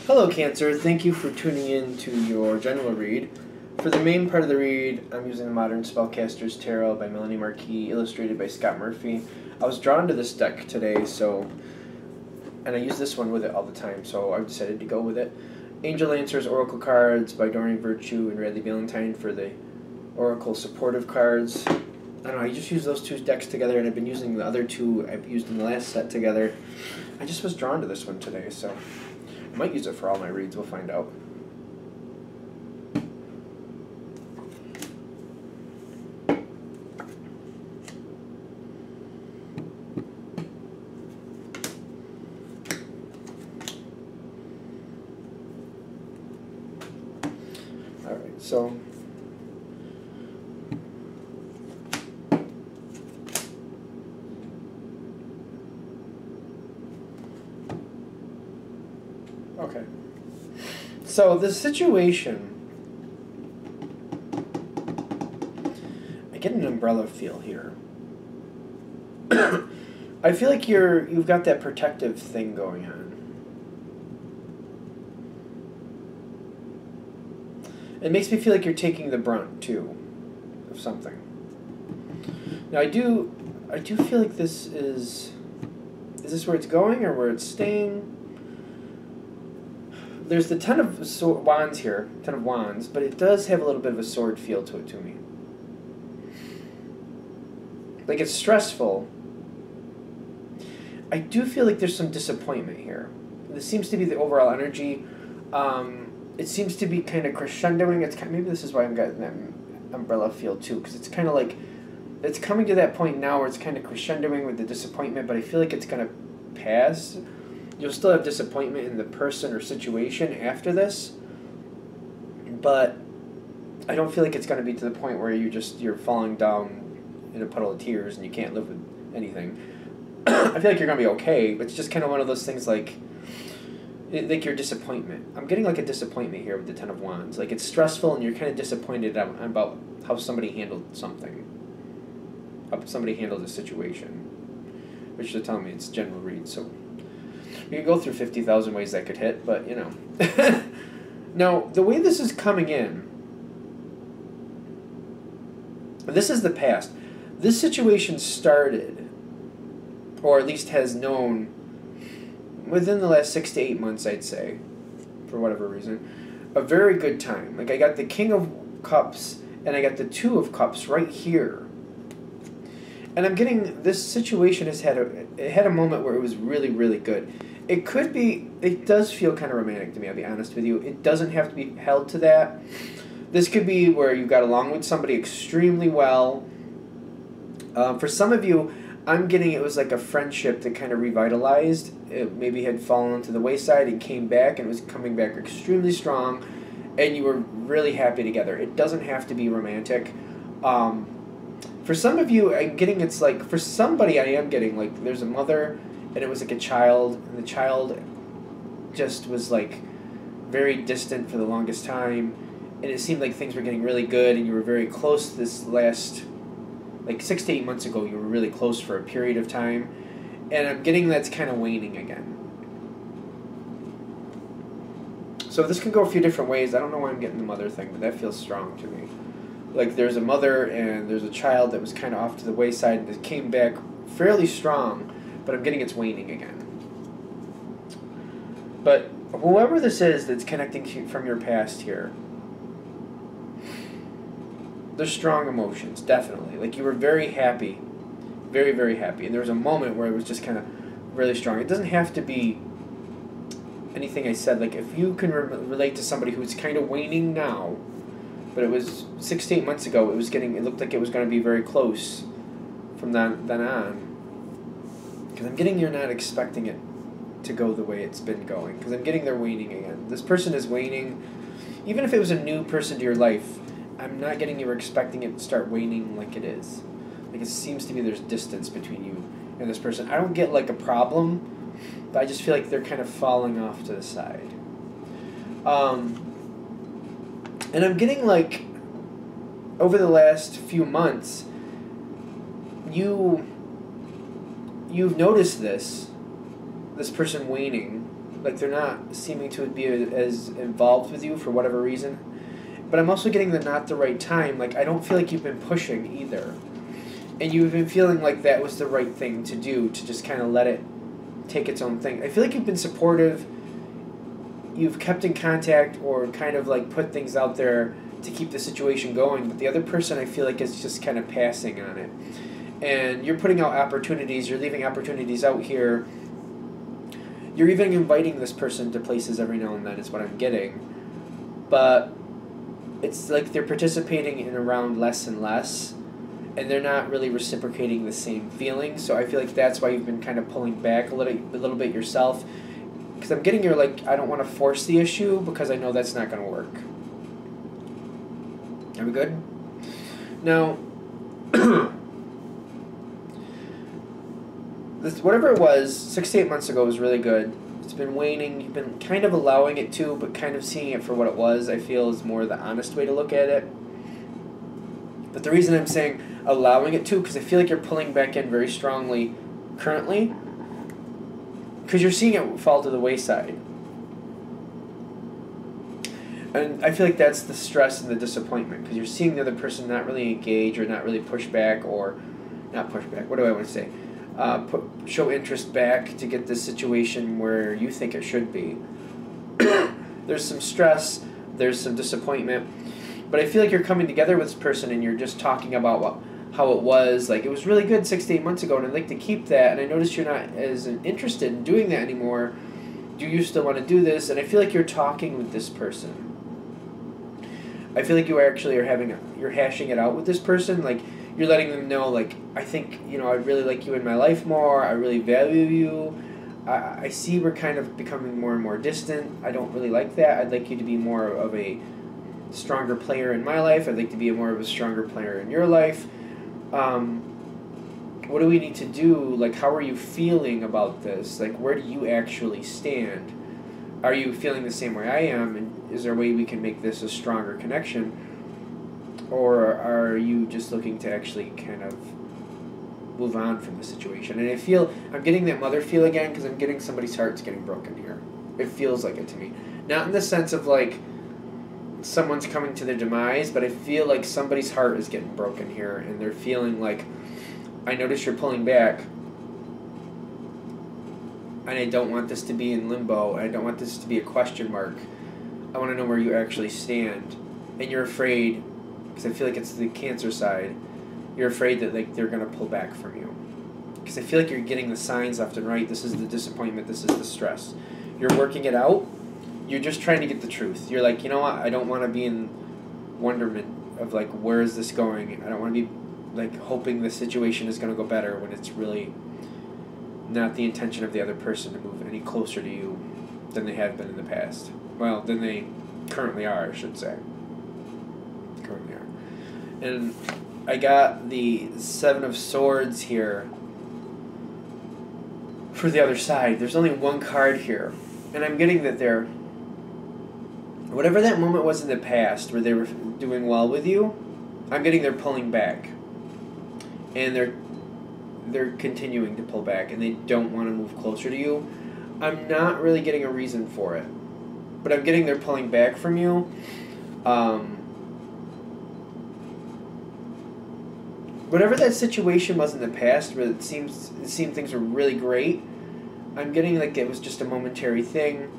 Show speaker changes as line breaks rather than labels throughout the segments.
Hello, Cancer. Thank you for tuning in to your general read. For the main part of the read, I'm using the Modern Spellcaster's Tarot by Melanie Marquis, illustrated by Scott Murphy. I was drawn to this deck today, and I use this one with it all the time, so I decided to go with it. Angel Answers Oracle cards by Doreen Virtue and Radley Valentine for the Oracle supportive cards. I don't know, I just use those two decks together, and I've been using the other two I've used in the last set together. I just was drawn to this one today, so I might use it for all my reads. We'll find out. Alright, so okay. So the situation, I get an umbrella feel here. I feel like you've got that protective thing going on. It makes me feel like you're taking the brunt too of something. Now I do feel like this is this where it's going or where it's staying? There's the Ten of Wands here, Ten of Wands, but it does have a little bit of a sword feel to it to me. Like it's stressful. I do feel like there's some disappointment here. This seems to be the overall energy. It seems to be kind of crescendoing. It's maybe this is why I'm getting that umbrella feel too, because it's kind of like it's coming to that point now where it's kind of crescendoing with the disappointment, but I feel like it's gonna pass. You'll still have disappointment in the person or situation after this, but I don't feel like it's gonna be to the point where you're falling down in a puddle of tears and you can't live with anything. I feel like you're gonna be okay, but it's just kind of one of those things like your disappointment. I'm getting like a disappointment here with the Ten of Wands. Like it's stressful and you're kind of disappointed about how somebody handled something. How somebody handled a situation. Which is telling me it's general read, so you can go through 50,000 ways that could hit, but you know. Now, the way this is coming in, this is the past. This situation started, or at least has known, within the last 6 to 8 months, I'd say, for whatever reason, a very good time. Like I got the King of Cups and I got the Two of Cups right here. And I'm getting this situation it had a moment where it was really, really good. It could be, it does feel kind of romantic to me, I'll be honest with you. It doesn't have to be held to that. This could be where you got along with somebody extremely well. For some of you, I'm getting it was like a friendship that kind of revitalized. It maybe had fallen to the wayside and came back, and it was coming back extremely strong, and you were really happy together. It doesn't have to be romantic. For some of you, I'm getting it's like, for somebody I am getting, like, there's a mother, and it was like a child, and the child just was like very distant for the longest time, and it seemed like things were getting really good, and you were very close this last, like 6 to 8 months ago, you were really close for a period of time, and I'm getting that's kind of waning again. So this can go a few different ways. I don't know why I'm getting the mother thing, but that feels strong to me. Like there's a mother and there's a child that was kind of off to the wayside and it came back fairly strong, but I'm getting it's waning again. But whoever this is that's connecting to from your past here, there's strong emotions, definitely. Like you were very happy, very, very happy. And there was a moment where it was just kind of really strong. It doesn't have to be anything I said. Like if you can relate to somebody who's kind of waning now, but it was 6 to 8 months ago, it looked like it was going to be very close from then on. Because I'm getting you're not expecting it to go the way it's been going. Because I'm getting they're waning again. This person is waning. Even if it was a new person to your life, I'm not getting you were expecting it to start waning like it is. Like it seems to be there's distance between you and this person. I don't get like a problem, but I just feel like they're kind of falling off to the side. And I'm getting like, over the last few months, you've noticed this person waning, Like they're not seeming to be as involved with you for whatever reason. But I'm also getting the not the right time. Like I don't feel like you've been pushing either. And you've been feeling like that was the right thing to do, to just kind of let it take its own thing. I feel like you've been supportive. You've kept in contact or kind of like put things out there to keep the situation going. But the other person I feel like is just kind of passing on it. And you're putting out opportunities. You're leaving opportunities out here. You're even inviting this person to places every now and then is what I'm getting. But it's like they're participating in around less and less. And they're not really reciprocating the same feelings, so I feel like that's why you've been kind of pulling back a little bit yourself. Because I'm getting you're like, I don't want to force the issue because I know that's not going to work. Are we good? Now, this whatever it was 6 to 8 months ago was really good. It's been waning. You've been kind of allowing it to, but kind of seeing it for what it was. I feel is more the honest way to look at it. But the reason I'm saying allowing it to, because I feel like you're pulling back in very strongly currently, because you're seeing it fall to the wayside. And I feel like that's the stress and the disappointment, because you're seeing the other person not really engage or not really push back, or not push back, what do I want to say? Show interest back to get this situation where you think it should be. There's some stress, there's some disappointment. But I feel like you're coming together with this person and you're just talking about how it was. Like, it was really good 6 to 8 months ago, and I'd like to keep that. And I noticed you're not as interested in doing that anymore. Do you still want to do this? And I feel like you're talking with this person. I feel like you actually you're hashing it out with this person. Like, you're letting them know, like, I think, I really like you in my life more. I really value you. I see we're kind of becoming more and more distant. I don't really like that. I'd like you to be more of a stronger player in my life. I'd like to be more of a stronger player in your life. What do we need to do? Like, how are you feeling about this? Like, where do you actually stand? Are you feeling the same way I am? And is there a way we can make this a stronger connection? Or are you just looking to actually kind of move on from the situation? And I'm getting that mother feel again, because I'm getting somebody's heart's getting broken here. It feels like it to me. Not in the sense of like someone's coming to their demise, but I feel like somebody's heart is getting broken here, and they're feeling like, I notice you're pulling back, and I don't want this to be in limbo, and I don't want this to be a question mark. I want to know where you actually stand. And you're afraid, because I feel like it's the Cancer side, you're afraid that like they're going to pull back from you. Because I feel like you're getting the signs left and right. This is the disappointment, this is the stress. You're working it out. You're just trying to get the truth. You're like, you know what? I don't want to be in wonderment of like, where is this going? I don't want to be like hoping the situation is going to go better when it's really not the intention of the other person to move any closer to you than they have been in the past. Well, than they currently are, I should say. Currently are. And I got the 7 of Swords here for the other side. There's only one card here. And I'm getting that they're... Whatever that moment was in the past where they were doing well with you, I'm getting they're pulling back. And they're continuing to pull back, and they don't want to move closer to you. I'm not really getting a reason for it. But I'm getting they're pulling back from you. Whatever that situation was in the past where it seemed things were really great, I'm getting like it was just a momentary thing.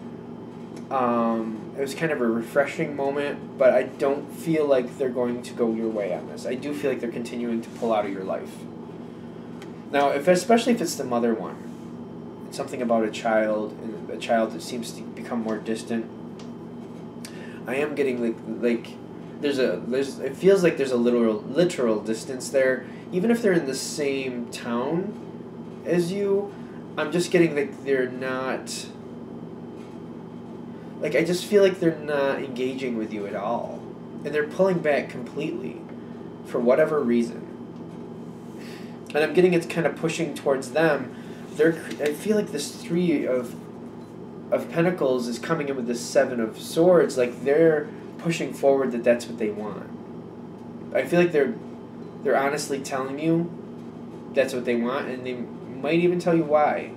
It was kind of a refreshing moment, but I don't feel like they're going to go your way on this. I do feel like they're continuing to pull out of your life. Now, especially if it's the mother one, it's something about a child, and a child that seems to become more distant. I am getting like it feels like there's a literal distance there, even if they're in the same town as you. I'm just getting like they're not. Like, I just feel like they're not engaging with you at all. And they're pulling back completely for whatever reason. And I'm getting it's kind of pushing towards them. I feel like this 3 of Pentacles is coming in with this 7 of Swords. Like, they're pushing forward that that's what they want. I feel like they're honestly telling you that's what they want, and they might even tell you why.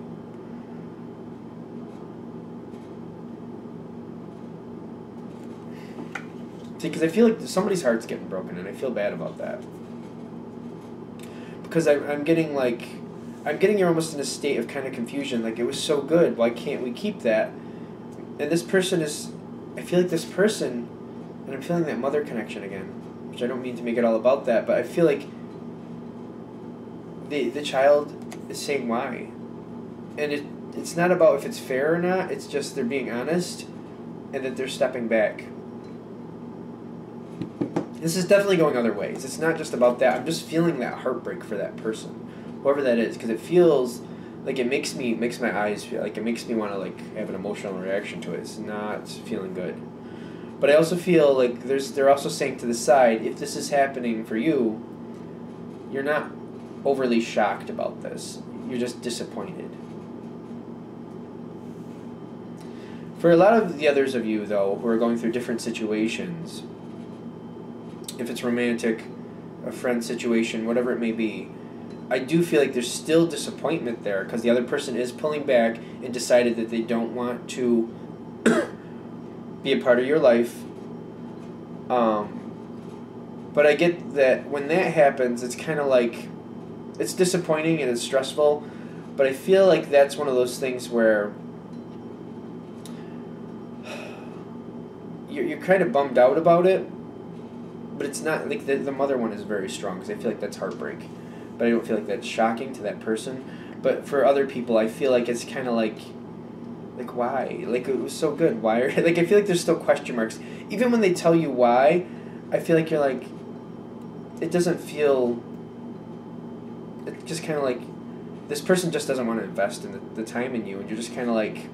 because I feel like somebody's heart's getting broken, and I feel bad about that. Because I'm getting like, I'm getting you almost in a state of kind of confusion. Like, it was so good, why can't we keep that? And this person is, I feel like this person, and I'm feeling that mother connection again, which I don't mean to make it all about that, but I feel like the child is saying why. And it's not about if it's fair or not, it's just they're being honest, and that they're stepping back. This is definitely going other ways. It's not just about that. I'm just feeling that heartbreak for that person, whoever that is, because it feels like it makes my eyes feel like, it makes me want to like have an emotional reaction to it. It's not feeling good. But I also feel like they're also saying to the side, if this is happening for you, you're not overly shocked about this. You're just disappointed. For a lot of the others of you, though, who are going through different situations, if it's romantic, a friend situation, whatever it may be, I do feel like there's still disappointment there because the other person is pulling back and decided that they don't want to be a part of your life. But I get that when that happens, it's kind of like, it's disappointing and it's stressful, but I feel like that's one of those things where you're kind of bummed out about it, but it's not, like the mother one is very strong because I feel like that's heartbreak, but I don't feel like that's shocking to that person. But for other people, I feel like it's kind of like why? Like, it was so good. Why are, like, I feel like there's still question marks. Even when they tell you why, I feel like you're like, it doesn't feel, it's just kind of like, this person just doesn't want to invest in the time in you, and you're just kind of like,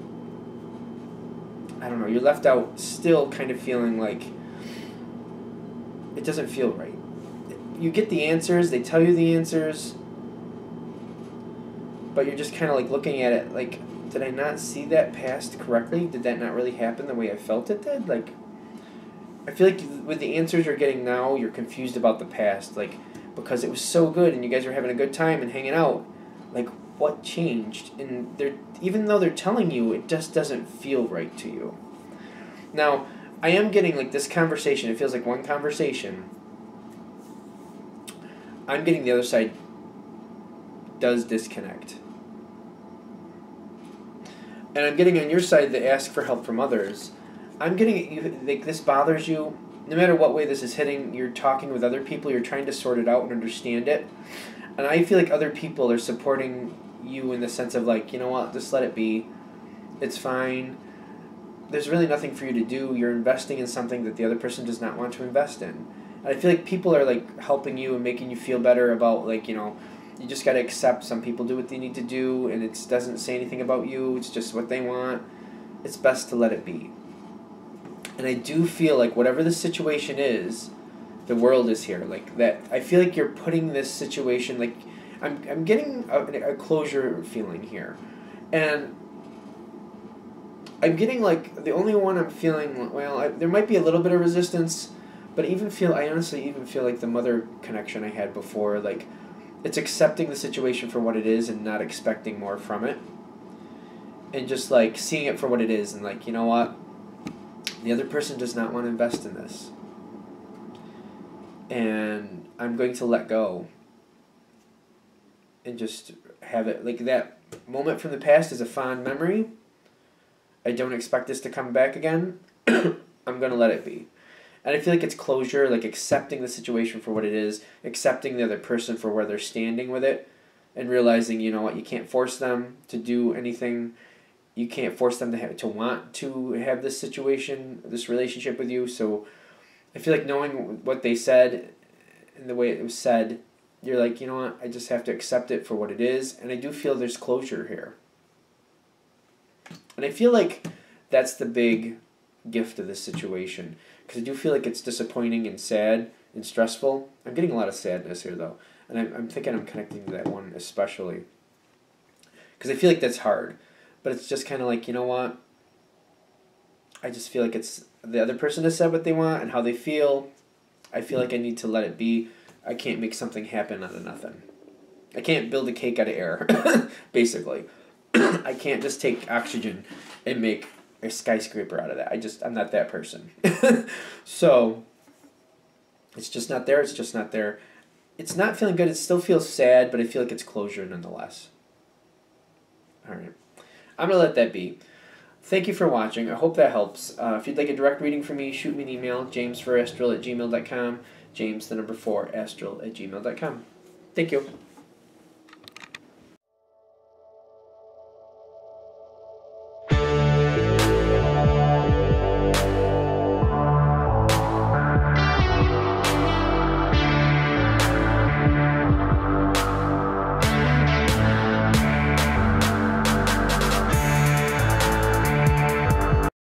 I don't know, you're left out still kind of feeling like it doesn't feel right. You get the answers, they tell you the answers, but you're just kind of like looking at it like, did I not see that past correctly? Did that not really happen the way I felt it did? Like, I feel like with the answers you're getting now, you're confused about the past, like, because it was so good and you guys were having a good time and hanging out. Like, what changed? And even though they're telling you, it just doesn't feel right to you. Now, I am getting like this conversation, it feels like one conversation. I'm getting the other side does disconnect. And I'm getting on your side that ask for help from others. I'm getting, you like, this bothers you. No matter what way this is hitting, you're talking with other people, you're trying to sort it out and understand it. And I feel like other people are supporting you in the sense of like, you know what, just let it be. It's fine. There's really nothing for you to do. You're investing in something that the other person does not want to invest in. And I feel like people are like helping you and making you feel better about, like, you know, you just got to accept some people do what they need to do, and it doesn't say anything about you. It's just what they want. It's best to let it be. And I do feel like whatever the situation is, the world is here. Like that, I feel like you're putting this situation, like, I'm getting a closure feeling here. And I'm getting like, the only one I'm feeling, well, there might be a little bit of resistance, but I honestly even feel like the mother connection I had before, like, it's accepting the situation for what it is and not expecting more from it. And just, like, seeing it for what it is and, like, you know what? The other person does not want to invest in this. And I'm going to let go. And just have it, like, that moment from the past is a fond memory. I don't expect this to come back again. I'm going to let it be. And I feel like it's closure, like accepting the situation for what it is, accepting the other person for where they're standing with it, and realizing, you know what, you can't force them to do anything. You can't force them to want to have this situation, this relationship with you. So I feel like knowing what they said and the way it was said, you're like, you know what, I just have to accept it for what it is. And I do feel there's closure here. And I feel like that's the big gift of this situation. Because I do feel like it's disappointing and sad and stressful. I'm getting a lot of sadness here, though. And I'm thinking I'm connecting to that one especially. Because I feel like that's hard. But it's just kind of like, you know what? I just feel like it's the other person has said what they want and how they feel. I feel like I need to let it be. I can't make something happen out of nothing. I can't build a cake out of air, basically. I can't just take oxygen and make a skyscraper out of that. I'm not that person. So, It's just not there. It's just not there. It's not feeling good. It still feels sad, but I feel like it's closure nonetheless. All right. I'm going to let that be. Thank you for watching. I hope that helps. If you'd like a direct reading from me, shoot me an email, jamesforastral@gmail.com, james4astral@gmail.com. Thank you.